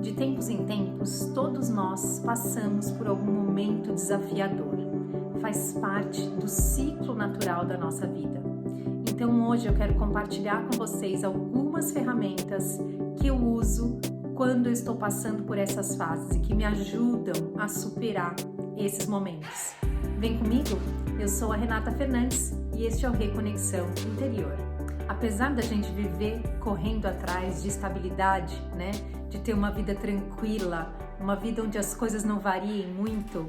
De tempos em tempos, todos nós passamos por algum momento desafiador. Faz parte do ciclo natural da nossa vida. Então hoje eu quero compartilhar com vocês algumas ferramentas que eu uso quando eu estou passando por essas fases e que me ajudam a superar esses momentos. Vem comigo? Eu sou a Renata Fernandes e este é o Reconexão Interior. Apesar da gente viver correndo atrás de estabilidade, de ter uma vida tranquila, uma vida onde as coisas não variem muito,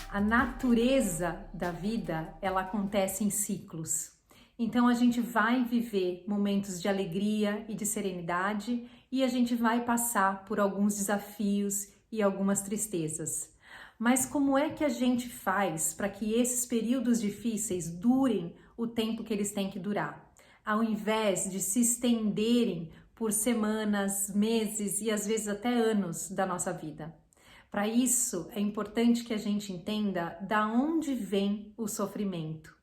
a natureza da vida, ela acontece em ciclos. Então a gente vai viver momentos de alegria e de serenidade e a gente vai passar por alguns desafios e algumas tristezas. Mas como é que a gente faz para que esses períodos difíceis durem o tempo que eles têm que durar? Ao invés de se estenderem por semanas, meses e às vezes até anos da nossa vida. Para isso, é importante que a gente entenda da onde vem o sofrimento.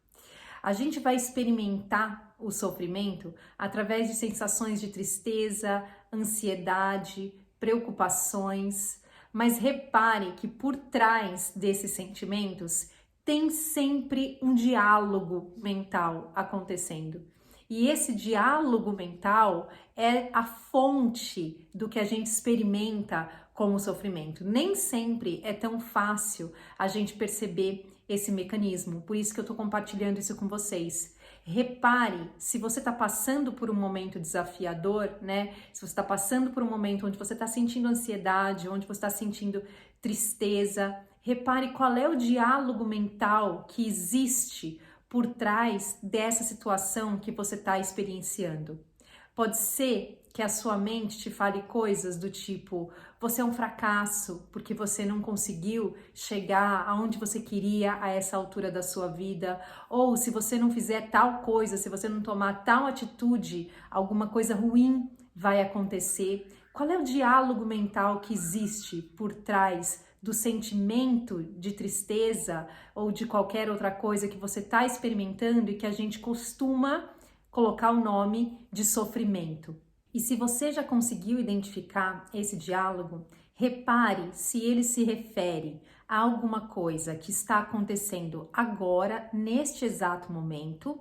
A gente vai experimentar o sofrimento através de sensações de tristeza, ansiedade, preocupações, mas repare que por trás desses sentimentos tem sempre um diálogo mental acontecendo. E esse diálogo mental é a fonte do que a gente experimenta com o sofrimento. Nem sempre é tão fácil a gente perceber esse mecanismo, por isso que eu estou compartilhando isso com vocês. Repare, se você está passando por um momento desafiador, se você está passando por um momento onde você está sentindo ansiedade, onde você está sentindo tristeza, repare qual é o diálogo mental que existe por trás dessa situação que você está experienciando. Pode ser que a sua mente te fale coisas do tipo: você é um fracasso porque você não conseguiu chegar aonde você queria a essa altura da sua vida, ou se você não fizer tal coisa, se você não tomar tal atitude, alguma coisa ruim vai acontecer. Qual é o diálogo mental que existe por trás do sentimento de tristeza ou de qualquer outra coisa que você está experimentando e que a gente costuma colocar o nome de sofrimento? E se você já conseguiu identificar esse diálogo, repare se ele se refere a alguma coisa que está acontecendo agora, neste exato momento,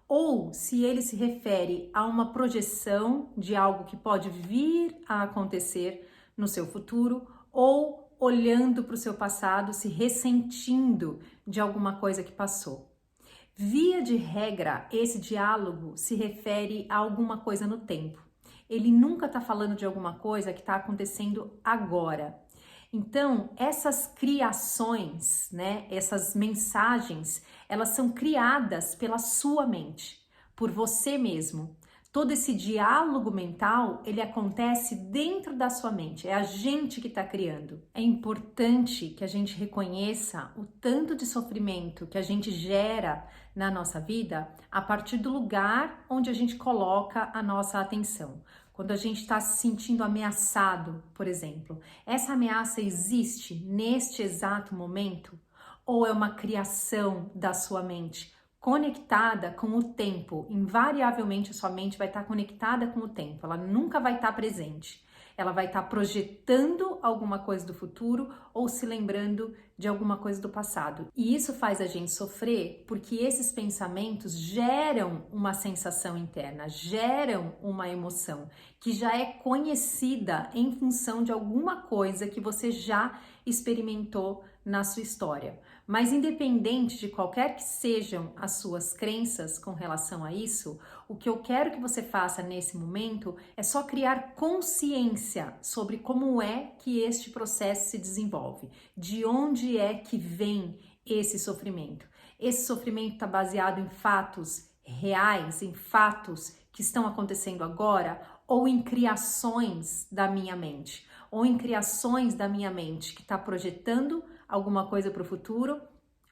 ou se ele se refere a uma projeção de algo que pode vir a acontecer no seu futuro, ou olhando para o seu passado, se ressentindo de alguma coisa que passou. Via de regra, esse diálogo se refere a alguma coisa no tempo. Ele nunca está falando de alguma coisa que está acontecendo agora. Então, essas criações, essas mensagens, elas são criadas pela sua mente, por você mesmo. Todo esse diálogo mental, ele acontece dentro da sua mente, é a gente que está criando. É importante que a gente reconheça o tanto de sofrimento que a gente gera na nossa vida a partir do lugar onde a gente coloca a nossa atenção. Quando a gente está se sentindo ameaçado, por exemplo, essa ameaça existe neste exato momento? Ou é uma criação da sua mente? Conectada com o tempo, invariavelmente a sua mente vai estar conectada com o tempo, ela nunca vai estar presente. Ela vai estar projetando alguma coisa do futuro ou se lembrando de alguma coisa do passado. E isso faz a gente sofrer porque esses pensamentos geram uma sensação interna, geram uma emoção que já é conhecida em função de alguma coisa que você já experimentou na sua história. Mas independente de qualquer que sejam as suas crenças com relação a isso, o que eu quero que você faça nesse momento é só criar consciência sobre como é que este processo se desenvolve, de onde é que vem esse sofrimento. Esse sofrimento está baseado em fatos reais, em fatos que estão acontecendo agora, ou em criações da minha mente, ou em criações da minha mente que está projetando alguma coisa para o futuro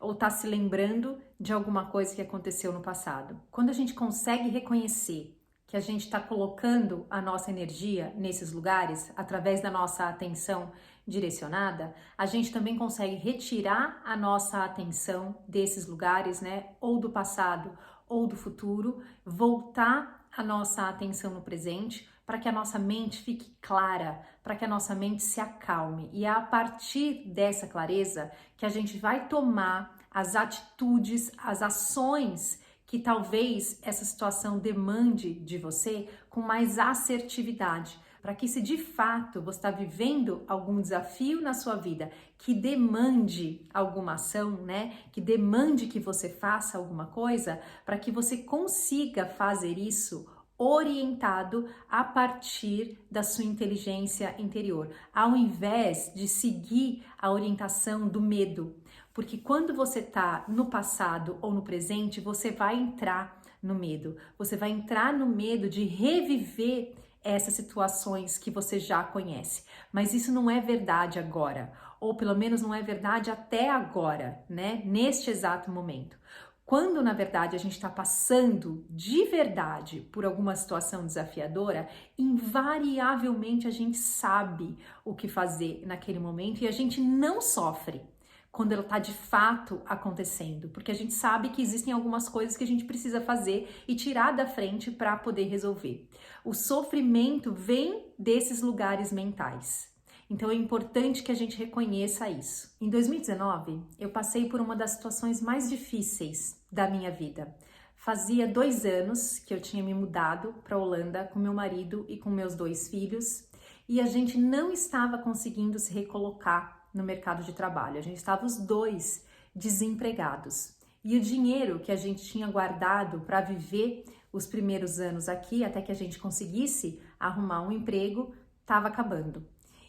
ou está se lembrando de alguma coisa que aconteceu no passado. Quando a gente consegue reconhecer que a gente está colocando a nossa energia nesses lugares através da nossa atenção direcionada, a gente também consegue retirar a nossa atenção desses lugares, ou do passado ou do futuro, voltar a nossa atenção no presente, para que a nossa mente fique clara, para que a nossa mente se acalme. E é a partir dessa clareza que a gente vai tomar as atitudes, as ações que talvez essa situação demande de você com mais assertividade, para que se de fato você está vivendo algum desafio na sua vida que demande alguma ação, né? Que demande que você faça alguma coisa, para que você consiga fazer isso orientado a partir da sua inteligência interior, ao invés de seguir a orientação do medo. Porque quando você está no passado ou no presente, você vai entrar no medo. Você vai entrar no medo de reviver essas situações que você já conhece. Mas isso não é verdade agora, ou pelo menos não é verdade até agora, né? Neste exato momento. Quando, na verdade, a gente está passando de verdade por alguma situação desafiadora, invariavelmente a gente sabe o que fazer naquele momento e a gente não sofre quando ela está de fato acontecendo, porque a gente sabe que existem algumas coisas que a gente precisa fazer e tirar da frente para poder resolver. O sofrimento vem desses lugares mentais. Então é importante que a gente reconheça isso. Em 2019, eu passei por uma das situações mais difíceis da minha vida. Fazia 2 anos que eu tinha me mudado para a Holanda com meu marido e com meus 2 filhos e a gente não estava conseguindo se recolocar no mercado de trabalho. A gente estava os 2 desempregados. E o dinheiro que a gente tinha guardado para viver os primeiros anos aqui, até que a gente conseguisse arrumar um emprego, estava acabando.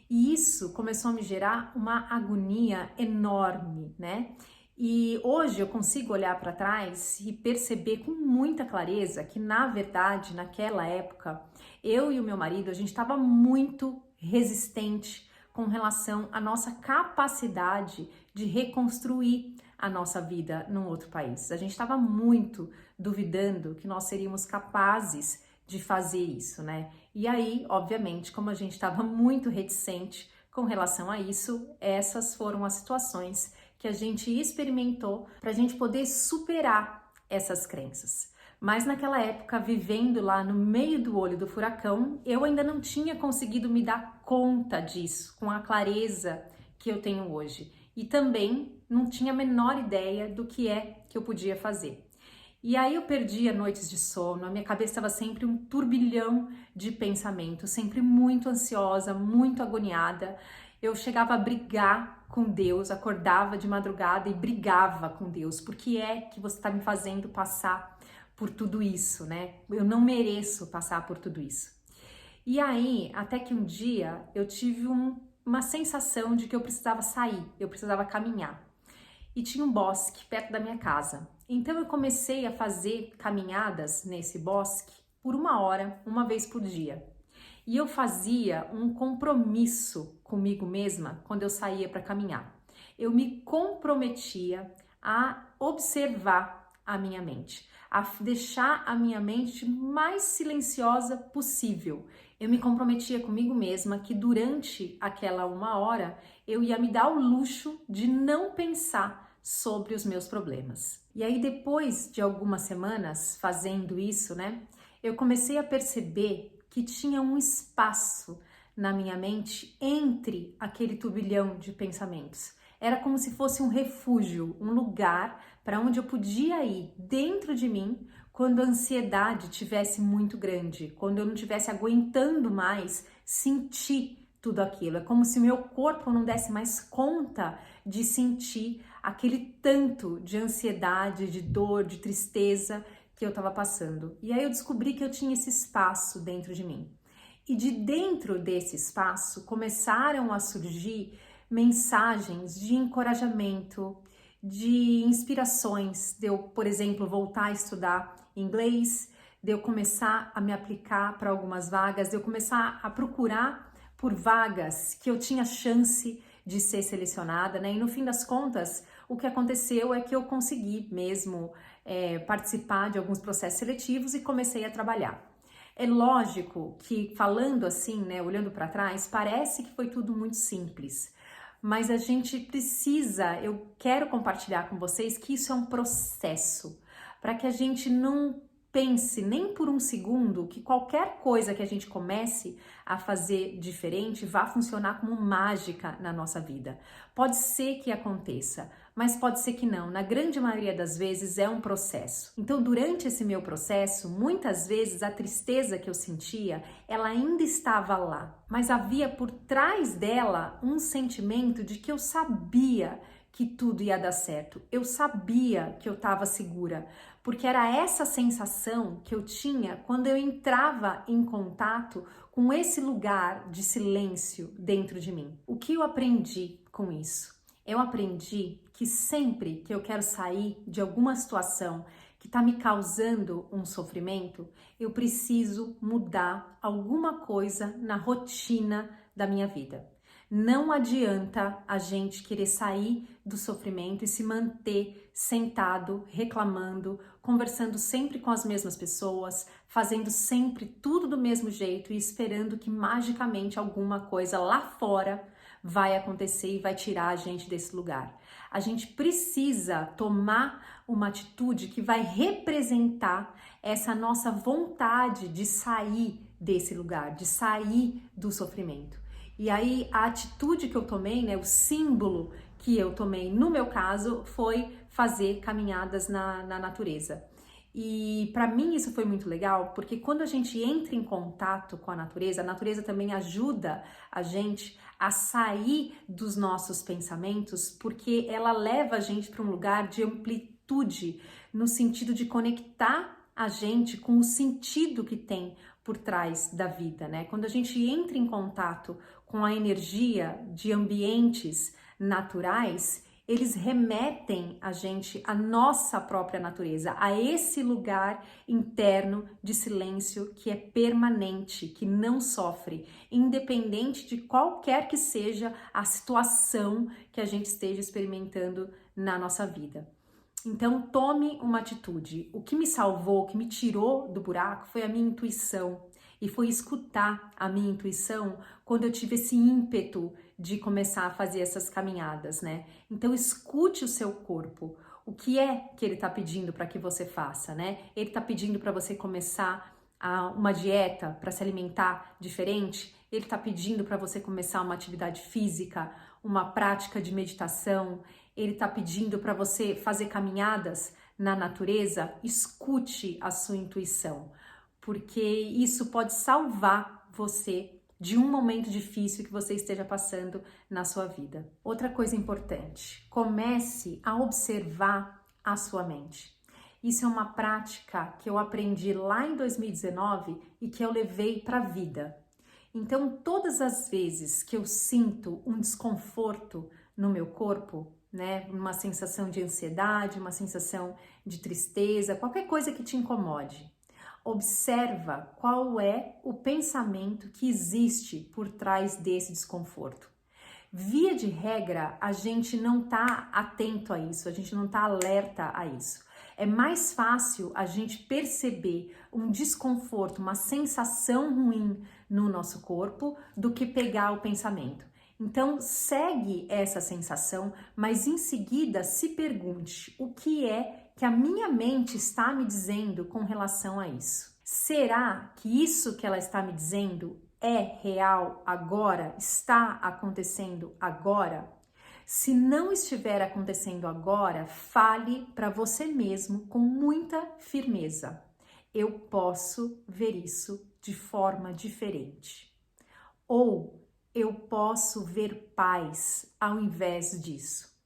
E isso começou a me gerar uma agonia enorme, né? E hoje eu consigo olhar para trás e perceber com muita clareza que, na verdade, naquela época, eu e o meu marido, a gente estava muito resistente com relação à nossa capacidade de reconstruir a nossa vida num outro país. A gente estava muito duvidando que nós seríamos capazes de fazer isso, né? E aí, obviamente, como a gente estava muito reticente com relação a isso, essas foram as situações que a gente experimentou para a gente poder superar essas crenças. Mas naquela época, vivendo lá no meio do olho do furacão, eu ainda não tinha conseguido me dar conta disso com a clareza que eu tenho hoje. E também não tinha a menor ideia do que é que eu podia fazer. E aí eu perdia noites de sono, a minha cabeça estava sempre um turbilhão de pensamentos, sempre muito ansiosa, muito agoniada. Eu chegava a brigar com Deus, acordava de madrugada e brigava com Deus. Por que é que você está me fazendo passar por tudo isso, né? Eu não mereço passar por tudo isso. E aí, até que um dia eu tive uma sensação de que eu precisava sair, eu precisava caminhar. E tinha um bosque perto da minha casa. Então eu comecei a fazer caminhadas nesse bosque por 1 hora, uma vez por dia. E eu fazia um compromisso comigo mesma quando eu saía para caminhar. Eu me comprometia a observar a minha mente, a deixar a minha mente mais silenciosa possível. Eu me comprometia comigo mesma que durante aquela 1 hora eu ia me dar o luxo de não pensar sobre os meus problemas. E aí depois de algumas semanas fazendo isso, né, eu comecei a perceber que tinha um espaço na minha mente entre aquele turbilhão de pensamentos. Era como se fosse um refúgio, um lugar para onde eu podia ir dentro de mim quando a ansiedade tivesse muito grande, quando eu não estivesse aguentando mais sentir tudo aquilo. É como se meu corpo não desse mais conta de sentir aquele tanto de ansiedade, de dor, de tristeza que eu estava passando. E aí eu descobri que eu tinha esse espaço dentro de mim. E de dentro desse espaço começaram a surgir mensagens de encorajamento, de inspirações, de eu, por exemplo, voltar a estudar inglês, de eu começar a me aplicar para algumas vagas, de eu começar a procurar por vagas que eu tinha chance de ser selecionada, né? E no fim das contas, o que aconteceu é que eu consegui mesmo participar de alguns processos seletivos e comecei a trabalhar. É lógico que falando assim, né, olhando para trás, parece que foi tudo muito simples, mas a gente precisa, eu quero compartilhar com vocês que isso é um processo, para que a gente não pense nem por um segundo que qualquer coisa que a gente comece a fazer diferente vá funcionar como mágica na nossa vida. Pode ser que aconteça, mas pode ser que não. Na grande maioria das vezes é um processo. Então, durante esse meu processo, muitas vezes a tristeza que eu sentia, ela ainda estava lá, mas havia por trás dela um sentimento de que eu sabia que tudo ia dar certo. Eu sabia que eu estava segura, porque era essa sensação que eu tinha quando eu entrava em contato com esse lugar de silêncio dentro de mim. O que eu aprendi com isso? Eu aprendi que sempre que eu quero sair de alguma situação que está me causando um sofrimento, eu preciso mudar alguma coisa na rotina da minha vida. Não adianta a gente querer sair do sofrimento e se manter sentado, reclamando, conversando sempre com as mesmas pessoas, fazendo sempre tudo do mesmo jeito e esperando que magicamente alguma coisa lá fora vai acontecer e vai tirar a gente desse lugar. A gente precisa tomar uma atitude que vai representar essa nossa vontade de sair desse lugar, de sair do sofrimento. E aí a atitude que eu tomei, né, o símbolo que eu tomei no meu caso foi fazer caminhadas na natureza. E para mim isso foi muito legal, porque quando a gente entra em contato com a natureza também ajuda a gente a sair dos nossos pensamentos, porque ela leva a gente para um lugar de amplitude, no sentido de conectar a gente com o sentido que tem por trás da vida, né? Quando a gente entra em contato com a energia de ambientes naturais, eles remetem a gente à nossa própria natureza, a esse lugar interno de silêncio que é permanente, que não sofre, independente de qualquer que seja a situação que a gente esteja experimentando na nossa vida. Então, tome uma atitude. O que me salvou, o que me tirou do buraco foi a minha intuição. E foi escutar a minha intuição quando eu tive esse ímpeto de começar a fazer essas caminhadas, né? Então, escute o seu corpo. O que é que ele está pedindo para que você faça, né? Ele está pedindo para você começar uma dieta para se alimentar diferente? Ele está pedindo para você começar uma atividade física, uma prática de meditação? Ele está pedindo para você fazer caminhadas na natureza? Escute a sua intuição, porque isso pode salvar você de um momento difícil que você esteja passando na sua vida. Outra coisa importante, comece a observar a sua mente. Isso é uma prática que eu aprendi lá em 2019 e que eu levei para a vida. Então, todas as vezes que eu sinto um desconforto no meu corpo, né, uma sensação de ansiedade, uma sensação de tristeza, qualquer coisa que te incomode, observa qual é o pensamento que existe por trás desse desconforto. Via de regra, a gente não está atento a isso, a gente não está alerta a isso. É mais fácil a gente perceber um desconforto, uma sensação ruim no nosso corpo do que pegar o pensamento. Então, segue essa sensação, mas em seguida se pergunte o que é que a minha mente está me dizendo com relação a isso. Será que isso que ela está me dizendo é real agora? Está acontecendo agora? Se não estiver acontecendo agora, fale para você mesmo com muita firmeza. Eu posso ver isso de forma diferente. Ou eu posso ver paz ao invés disso.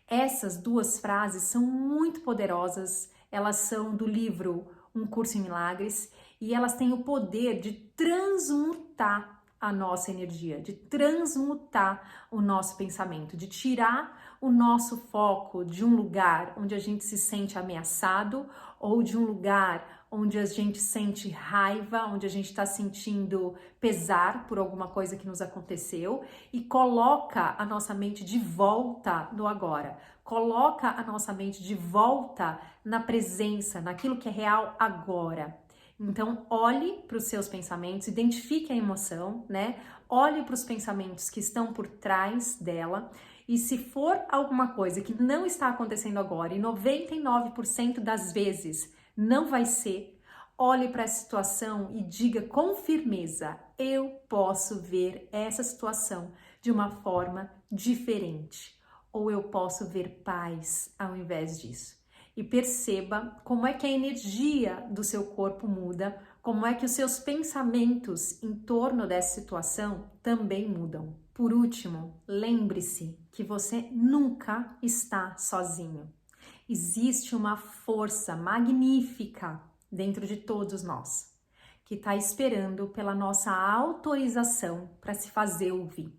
Essas duas frases são muito poderosas, elas são do livro Um Curso em Milagres e elas têm o poder de transmutar a nossa energia, de transmutar o nosso pensamento, de tirar o nosso foco de um lugar onde a gente se sente ameaçado ou de um lugar onde a gente sente raiva, onde a gente está sentindo pesar por alguma coisa que nos aconteceu e coloca a nossa mente de volta no agora, coloca a nossa mente de volta na presença, naquilo que é real agora. Então, olhe para os seus pensamentos, identifique a emoção, né? Olhe para os pensamentos que estão por trás dela e se for alguma coisa que não está acontecendo agora, e 99% das vezes não vai ser, Olhe para essa situação e diga com firmeza: eu posso ver essa situação de uma forma diferente, ou eu posso ver paz ao invés disso. E perceba como é que a energia do seu corpo muda, como é que os seus pensamentos em torno dessa situação também mudam. Por último, lembre-se que você nunca está sozinho. Existe uma força magnífica dentro de todos nós, que está esperando pela nossa autorização para se fazer ouvir.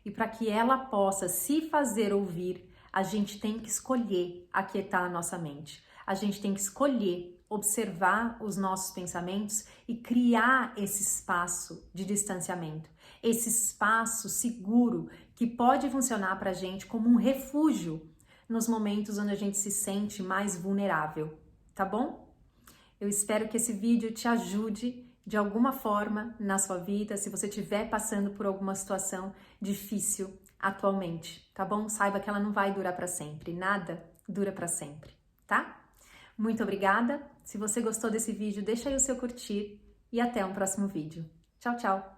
E para que ela possa se fazer ouvir, a gente tem que escolher aquietar a nossa mente. A gente tem que escolher observar os nossos pensamentos e criar esse espaço de distanciamento, esse espaço seguro que pode funcionar para a gente como um refúgio nos momentos onde a gente se sente mais vulnerável, tá bom? Eu espero que esse vídeo te ajude de alguma forma na sua vida, se você estiver passando por alguma situação difícil atualmente, tá bom? Saiba que ela não vai durar para sempre, nada dura para sempre, tá? Muito obrigada. Se você gostou desse vídeo, deixa aí o seu curtir e até um próximo vídeo. Tchau, tchau!